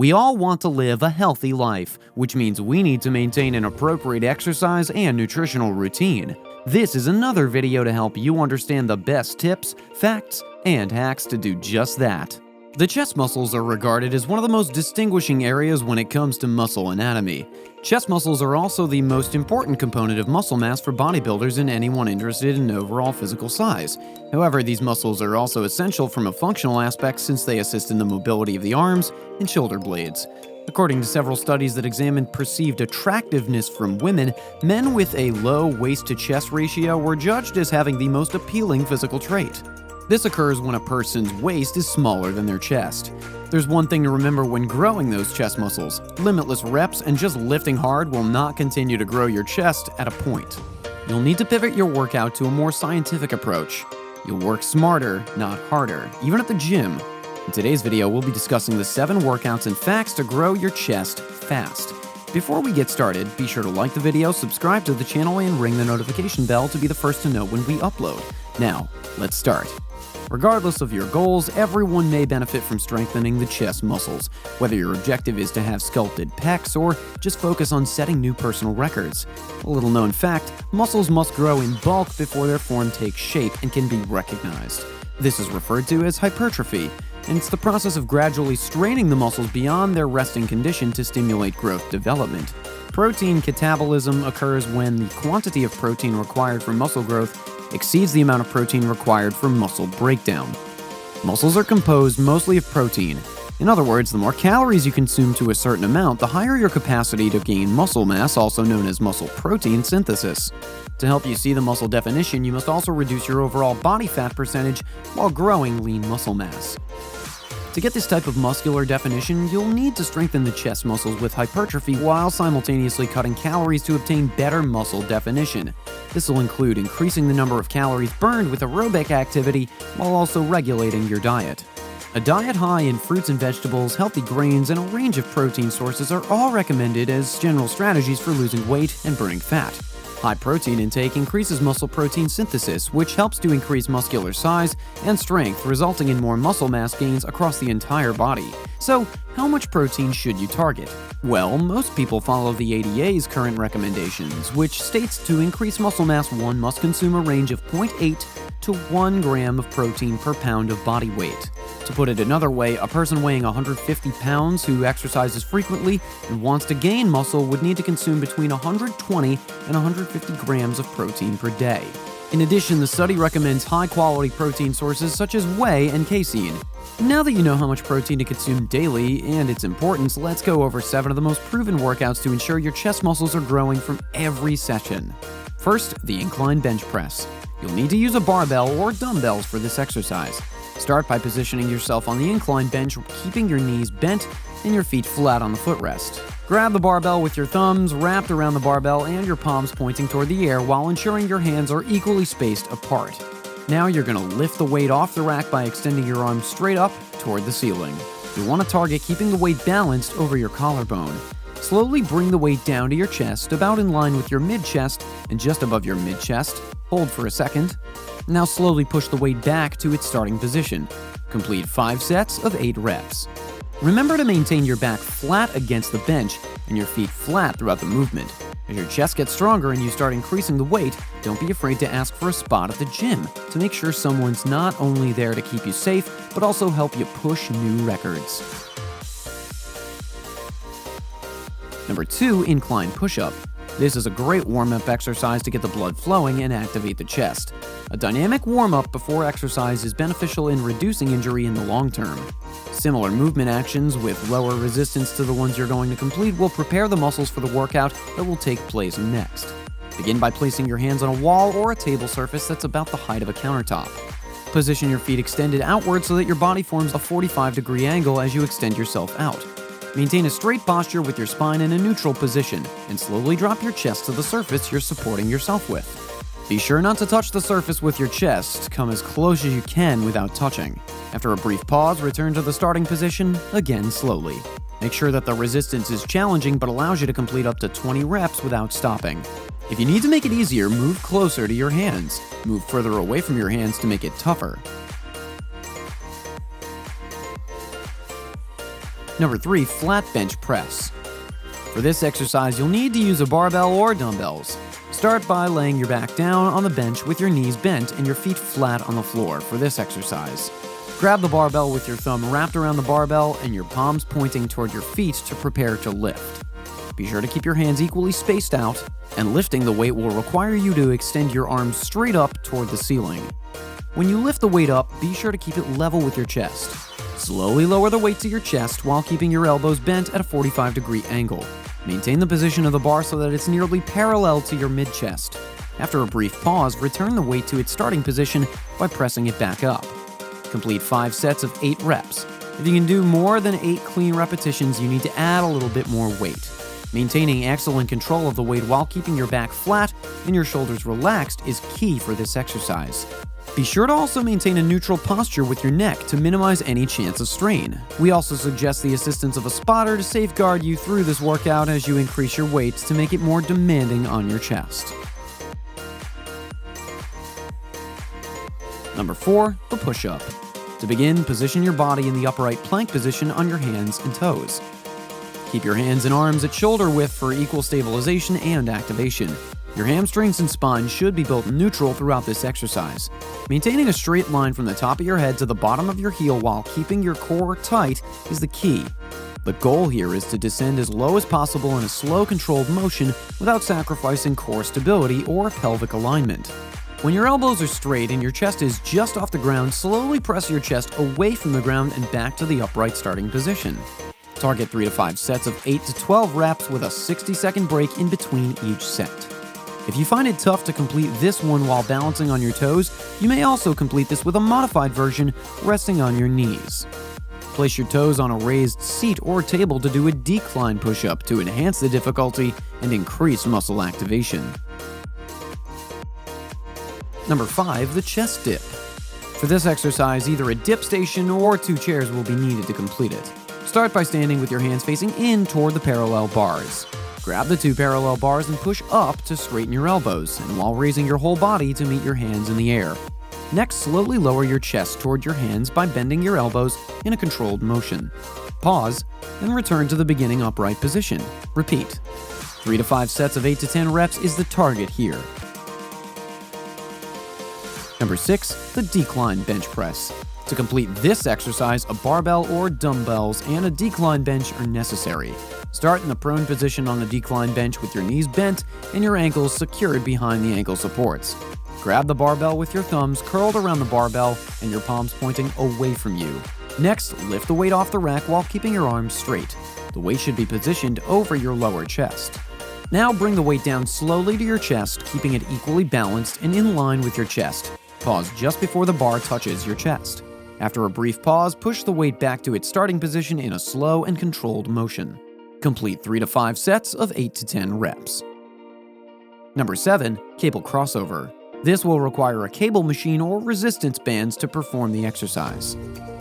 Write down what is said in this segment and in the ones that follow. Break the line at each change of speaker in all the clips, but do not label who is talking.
We all want to live a healthy life, which means we need to maintain an appropriate exercise and nutritional routine. This is another video to help you understand the best tips, facts, and hacks to do just that. The chest muscles are regarded as one of the most distinguishing areas when it comes to muscle anatomy. Chest muscles are also the most important component of muscle mass for bodybuilders and anyone interested in overall physical size. However, these muscles are also essential from a functional aspect since they assist in the mobility of the arms and shoulder blades. According to several studies that examined perceived attractiveness from women, men with a low waist-to-chest ratio were judged as having the most appealing physical trait. This occurs when a person's waist is smaller than their chest. There's one thing to remember when growing those chest muscles. Limitless reps and just lifting hard will not continue to grow your chest at a point. You'll need to pivot your workout to a more scientific approach. You'll work smarter, not harder, even at the gym. In today's video, we'll be discussing the 7 workouts and facts to grow your chest fast. Before we get started, be sure to like the video, subscribe to the channel, and ring the notification bell to be the first to know when we upload. Now, let's start. Regardless of your goals, everyone may benefit from strengthening the chest muscles, whether your objective is to have sculpted pecs or just focus on setting new personal records. A little known fact, muscles must grow in bulk before their form takes shape and can be recognized. This is referred to as hypertrophy, and it's the process of gradually straining the muscles beyond their resting condition to stimulate growth development. Protein catabolism occurs when the quantity of protein required for muscle growth exceeds the amount of protein required for muscle breakdown. Muscles are composed mostly of protein. In other words, the more calories you consume to a certain amount, the higher your capacity to gain muscle mass, also known as muscle protein synthesis. To help you see the muscle definition, you must also reduce your overall body fat percentage while growing lean muscle mass. To get this type of muscular definition, you'll need to strengthen the chest muscles with hypertrophy while simultaneously cutting calories to obtain better muscle definition. This will include increasing the number of calories burned with aerobic activity while also regulating your diet. A diet high in fruits and vegetables, healthy grains, and a range of protein sources are all recommended as general strategies for losing weight and burning fat. High protein intake increases muscle protein synthesis, which helps to increase muscular size and strength, resulting in more muscle mass gains across the entire body. So, how much protein should you target? Well, most people follow the ADA's current recommendations, which states to increase muscle mass, one must consume a range of 0.8 to 1 gram of protein per pound of body weight. To put it another way, a person weighing 150 pounds who exercises frequently and wants to gain muscle would need to consume between 120 and 150 grams of protein per day. In addition, the study recommends high-quality protein sources such as whey and casein. Now that you know how much protein to consume daily and its importance, let's go over 7 of the most proven workouts to ensure your chest muscles are growing from every session. First, the incline bench press. You'll need to use a barbell or dumbbells for this exercise. Start by positioning yourself on the incline bench, keeping your knees bent and your feet flat on the footrest. Grab the barbell with your thumbs wrapped around the barbell and your palms pointing toward the air while ensuring your hands are equally spaced apart. Now you're going to lift the weight off the rack by extending your arms straight up toward the ceiling. You want to target keeping the weight balanced over your collarbone. Slowly bring the weight down to your chest, about in line with your mid-chest and just above your mid-chest. Hold for a second. Now slowly push the weight back to its starting position. Complete 5 sets of 8 reps. Remember to maintain your back flat against the bench and your feet flat throughout the movement. As your chest gets stronger and you start increasing the weight, don't be afraid to ask for a spot at the gym to make sure someone's not only there to keep you safe, but also help you push new records. Number 2, incline push-up. This is a great warm-up exercise to get the blood flowing and activate the chest. A dynamic warm-up before exercise is beneficial in reducing injury in the long term. Similar movement actions with lower resistance to the ones you're going to complete will prepare the muscles for the workout that will take place next. Begin by placing your hands on a wall or a table surface that's about the height of a countertop. Position your feet extended outward so that your body forms a 45-degree angle as you extend yourself out. Maintain a straight posture with your spine in a neutral position, and slowly drop your chest to the surface you're supporting yourself with. Be sure not to touch the surface with your chest. Come as close as you can without touching. After a brief pause, return to the starting position, again slowly. Make sure that the resistance is challenging but allows you to complete up to 20 reps without stopping. If you need to make it easier, move closer to your hands. Move further away from your hands to make it tougher. Number 3. Flat bench press. For this exercise, you'll need to use a barbell or dumbbells. Start by laying your back down on the bench with your knees bent and your feet flat on the floor for this exercise. Grab the barbell with your thumb wrapped around the barbell and your palms pointing toward your feet to prepare to lift. Be sure to keep your hands equally spaced out, and lifting the weight will require you to extend your arms straight up toward the ceiling. When you lift the weight up, be sure to keep it level with your chest. Slowly lower the weight to your chest while keeping your elbows bent at a 45-degree angle. Maintain the position of the bar so that it's nearly parallel to your mid-chest. After a brief pause, return the weight to its starting position by pressing it back up. Complete 5 sets of 8 reps. If you can do more than 8 clean repetitions, you need to add a little bit more weight. Maintaining excellent control of the weight while keeping your back flat and your shoulders relaxed is key for this exercise. Be sure to also maintain a neutral posture with your neck to minimize any chance of strain. We also suggest the assistance of a spotter to safeguard you through this workout as you increase your weights to make it more demanding on your chest. Number 4. The push-up. To begin, position your body in the upright plank position on your hands and toes. Keep your hands and arms at shoulder width for equal stabilization and activation. Your hamstrings and spine should be built neutral throughout this exercise. Maintaining a straight line from the top of your head to the bottom of your heel while keeping your core tight is the key. The goal here is to descend as low as possible in a slow, controlled motion without sacrificing core stability or pelvic alignment. When your elbows are straight and your chest is just off the ground, slowly press your chest away from the ground and back to the upright starting position. Target 3 to 5 sets of 8 to 12 reps with a 60-second break in between each set. If you find it tough to complete this one while balancing on your toes, you may also complete this with a modified version, resting on your knees. Place your toes on a raised seat or table to do a decline push-up to enhance the difficulty and increase muscle activation. Number 5. The chest dip. For this exercise, either a dip station or 2 chairs will be needed to complete it. Start by standing with your hands facing in toward the parallel bars. Grab the 2 parallel bars and push up to straighten your elbows, and while raising your whole body to meet your hands in the air. Next, slowly lower your chest toward your hands by bending your elbows in a controlled motion. Pause, and return to the beginning upright position. Repeat. 3 to 5 sets of 8 to 10 reps is the target here. Number 6. The decline bench press. To complete this exercise, a barbell or dumbbells and a decline bench are necessary. Start in the prone position on the decline bench with your knees bent and your ankles secured behind the ankle supports. Grab the barbell with your thumbs curled around the barbell and your palms pointing away from you. Next, lift the weight off the rack while keeping your arms straight. The weight should be positioned over your lower chest. Now bring the weight down slowly to your chest, keeping it equally balanced and in line with your chest. Pause just before the bar touches your chest. After a brief pause, push the weight back to its starting position in a slow and controlled motion. Complete 3 to 5 sets of 8 to 10 reps. Number 7. Cable crossover. This will require a cable machine or resistance bands to perform the exercise.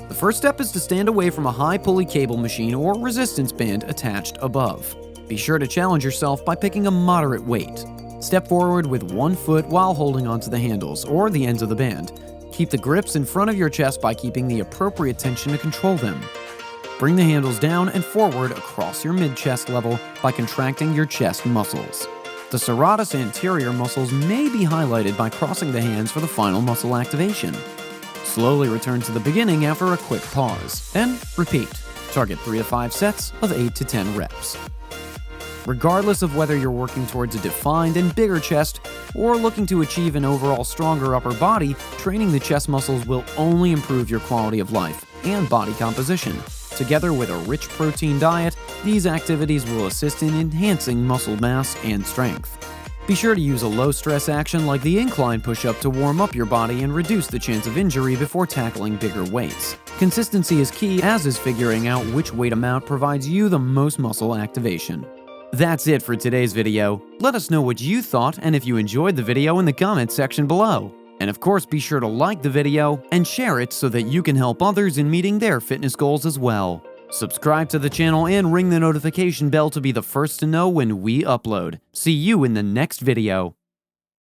The first step is to stand away from a high pulley cable machine or resistance band attached above. Be sure to challenge yourself by picking a moderate weight. Step forward with 1 foot while holding onto the handles or the ends of the band. Keep the grips in front of your chest by keeping the appropriate tension to control them. Bring the handles down and forward across your mid-chest level by contracting your chest muscles. The serratus anterior muscles may be highlighted by crossing the hands for the final muscle activation. Slowly return to the beginning after a quick pause. Then repeat. Target 3 to 5 sets of 8 to 10 reps. Regardless of whether you're working towards a defined and bigger chest or looking to achieve an overall stronger upper body, training the chest muscles will only improve your quality of life and body composition. Together with a rich protein diet, these activities will assist in enhancing muscle mass and strength. Be sure to use a low-stress action like the incline push-up to warm up your body and reduce the chance of injury before tackling bigger weights. Consistency is key, as is figuring out which weight amount provides you the most muscle activation. That's it for today's video. Let us know what you thought and if you enjoyed the video in the comments section below. And of course, be sure to like the video and share it so that you can help others in meeting their fitness goals as well. Subscribe to the channel and ring the notification bell to be the first to know when we upload. See you in the next video.